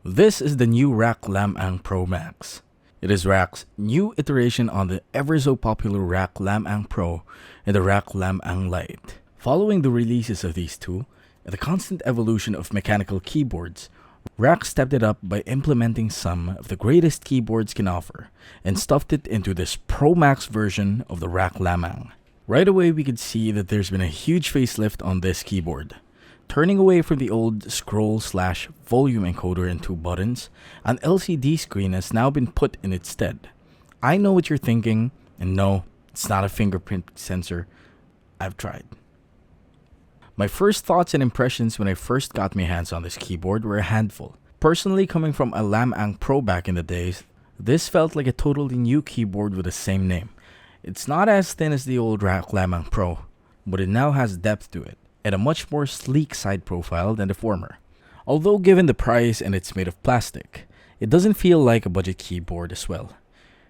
This is the new Rakk Lam-Ang Pro Max. It is Rakk's new iteration on the ever so popular Rakk Lam-Ang Pro and the Rakk Lam-Ang Lite. Following the releases of these two, and the constant evolution of mechanical keyboards, Rakk stepped it up by implementing some of the greatest keyboards can offer and stuffed it into this Pro Max version of the Rakk Lam-Ang. Right away we could see that there's been a huge facelift on this keyboard. Turning away from the old scroll/volume encoder and two buttons, an LCD screen has now been put in its stead. I know what you're thinking, and no, it's not a fingerprint sensor. I've tried. My first thoughts and impressions when I first got my hands on this keyboard were a handful. Personally, coming from a Lam-Ang Pro back in the days, this felt like a totally new keyboard with the same name. It's not as thin as the old Rakk Lam-Ang Pro, but it now has depth to it, and a much more sleek side profile than the former. Although given the price and it's made of plastic, it doesn't feel like a budget keyboard as well.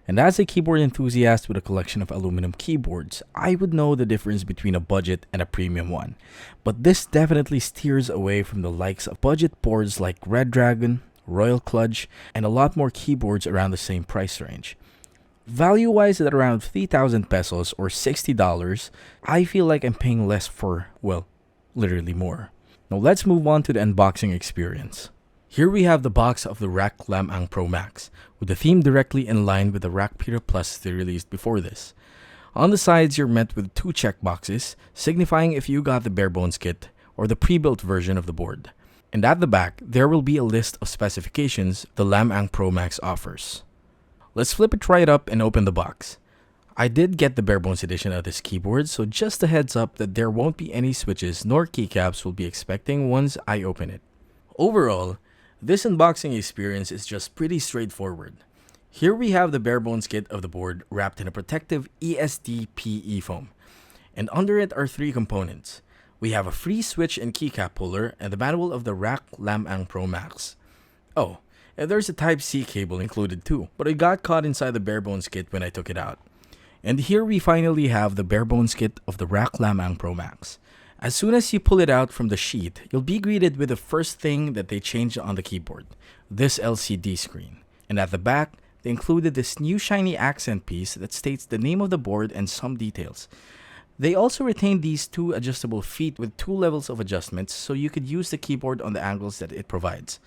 And as a keyboard enthusiast with a collection of aluminum keyboards, I would know the difference between a budget and a premium one. But this definitely steers away from the likes of budget boards like Red Dragon, Royal Clutch, and a lot more keyboards around the same price range. Value-wise at around 3,000 pesos or $60, I feel like I'm paying less for, well, literally more. Now let's move on to the unboxing experience. Here we have the box of the Rakk Lam-Ang Pro Max, with the theme directly in line with the Rakk Peter Plus they released before this. On the sides you're met with two check boxes, signifying if you got the bare bones kit or the pre-built version of the board. And at the back, there will be a list of specifications the Lam-Ang Pro Max offers. Let's flip it right up and open the box. I did get the bare bones edition of this keyboard, so just a heads up that there won't be any switches nor keycaps we'll be expecting once I open it. Overall, this unboxing experience is just pretty straightforward. Here we have the bare bones kit of the board wrapped in a protective ESD PE foam. And under it are three components. We have a free switch and keycap puller and the manual of the Rakk Lam-Ang Pro Max. Oh, and there's a Type-C cable included too, but it got caught inside the bare bones kit when I took it out. And here we finally have the bare bones kit of the Rakk Lam-Ang Pro Max. As soon as you pull it out from the sheet, you'll be greeted with the first thing that they changed on the keyboard, this LCD screen. And at the back, they included this new shiny accent piece that states the name of the board and some details. They also retained these two adjustable feet with two levels of adjustments so you could use the keyboard on the angles that it provides.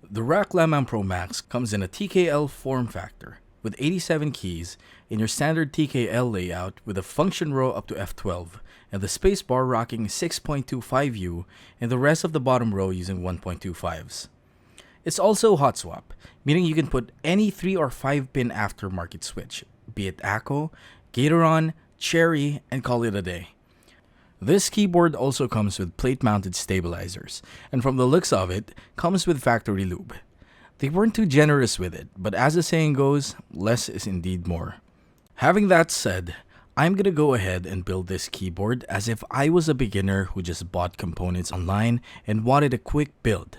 The Rakk Lam-Ang Pro Max comes in a TKL form factor with 87 keys in your standard TKL layout with a function row up to F12 and the spacebar rocking 6.25U and the rest of the bottom row using 1.25s. It's also hot swap, meaning you can put any 3 or 5 pin aftermarket switch, be it ACO, Gateron, Cherry, and call it a day. This keyboard also comes with plate-mounted stabilizers, and from the looks of it, comes with factory lube. They weren't too generous with it, but as the saying goes, less is indeed more. Having that said, I'm gonna go ahead and build this keyboard as if I was a beginner who just bought components online and wanted a quick build.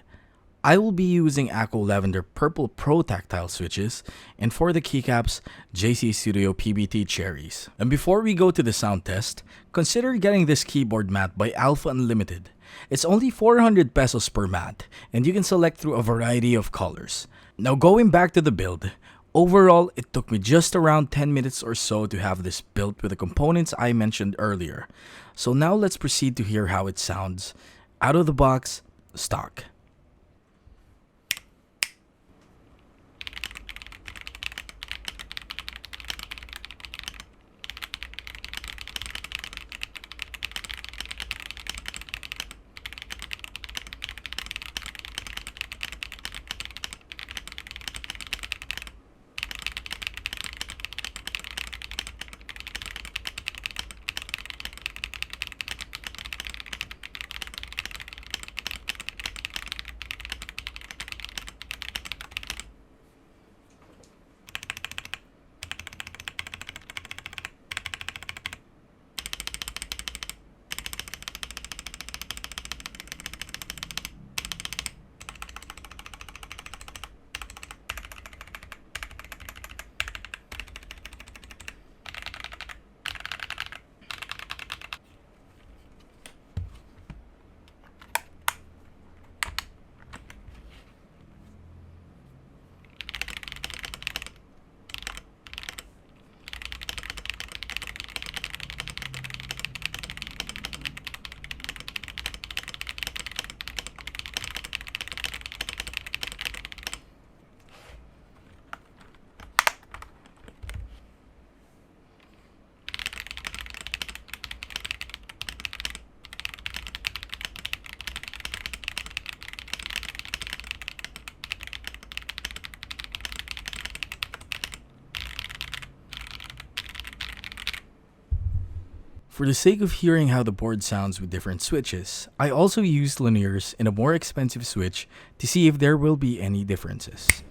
I will be using ACO Lavender Purple Pro tactile switches, and for the keycaps, JC Studio PBT cherries. And before we go to the sound test, consider getting this keyboard mat by Alpha Unlimited. It's only 400 pesos per mat, and you can select through a variety of colors. Now going back to the build, overall it took me just around 10 minutes or so to have this built with the components I mentioned earlier. So now let's proceed to hear how it sounds. Out of the box, stock. For the sake of hearing how the board sounds with different switches, I also used linears in a more expensive switch to see if there will be any differences.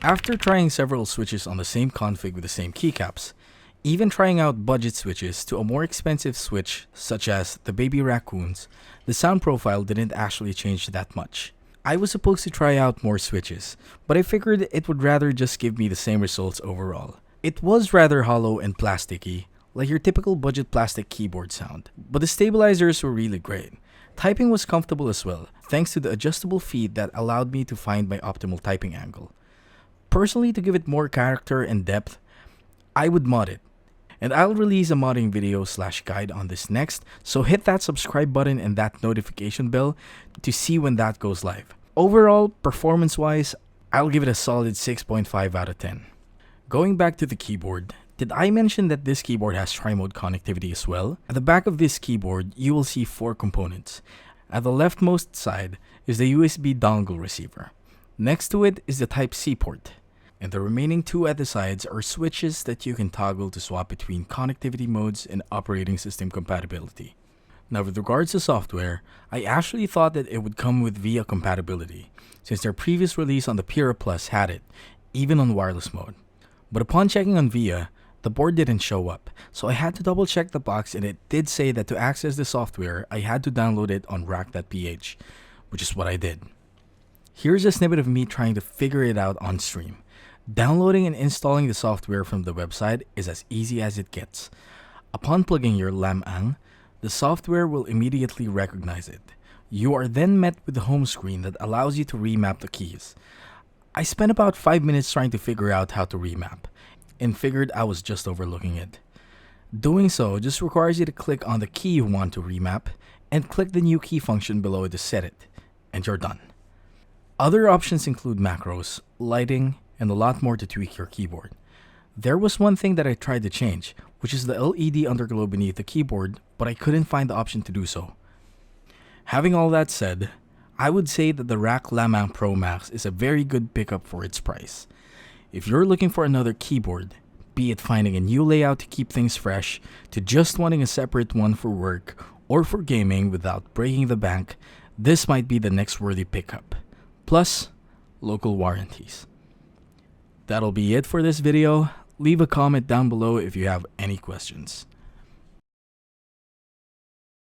After trying several switches on the same config with the same keycaps, even trying out budget switches to a more expensive switch such as the Baby Raccoons, the sound profile didn't actually change that much. I was supposed to try out more switches, but I figured it would rather just give me the same results overall. It was rather hollow and plasticky, like your typical budget plastic keyboard sound, but the stabilizers were really great. Typing was comfortable as well, thanks to the adjustable feet that allowed me to find my optimal typing angle. Personally, to give it more character and depth, I would mod it. And I'll release a modding video / guide on this next, so hit that subscribe button and that notification bell to see when that goes live. Overall, performance-wise, I'll give it a solid 6.5 out of 10. Going back to the keyboard, did I mention that this keyboard has tri-mode connectivity as well? At the back of this keyboard, you will see 4 components. At the leftmost side is the USB dongle receiver. Next to it is the Type-C port, and the remaining 2 at the sides are switches that you can toggle to swap between connectivity modes and operating system compatibility. Now with regards to software, I actually thought that it would come with VIA compatibility, since their previous release on the Pira Plus had it, even on wireless mode. But upon checking on VIA, the board didn't show up, so I had to double check the box and it did say that to access the software, I had to download it on rakk.ph, which is what I did. Here's a snippet of me trying to figure it out on stream. Downloading and installing the software from the website is as easy as it gets. Upon plugging your Lam-Ang, the software will immediately recognize it. You are then met with the home screen that allows you to remap the keys. I spent about 5 minutes trying to figure out how to remap, and figured I was just overlooking it. Doing so just requires you to click on the key you want to remap, and click the new key function below it to set it, and you're done. Other options include macros, lighting, and a lot more to tweak your keyboard. There was one thing that I tried to change, which is the LED underglow beneath the keyboard, but I couldn't find the option to do so. Having all that said, I would say that the Rakk Lam-Ang Pro Max is a very good pickup for its price. If you're looking for another keyboard, be it finding a new layout to keep things fresh, to just wanting a separate one for work or for gaming without breaking the bank, this might be the next worthy pickup. Plus, local warranties. That'll be it for this video. Leave a comment down below if you have any questions.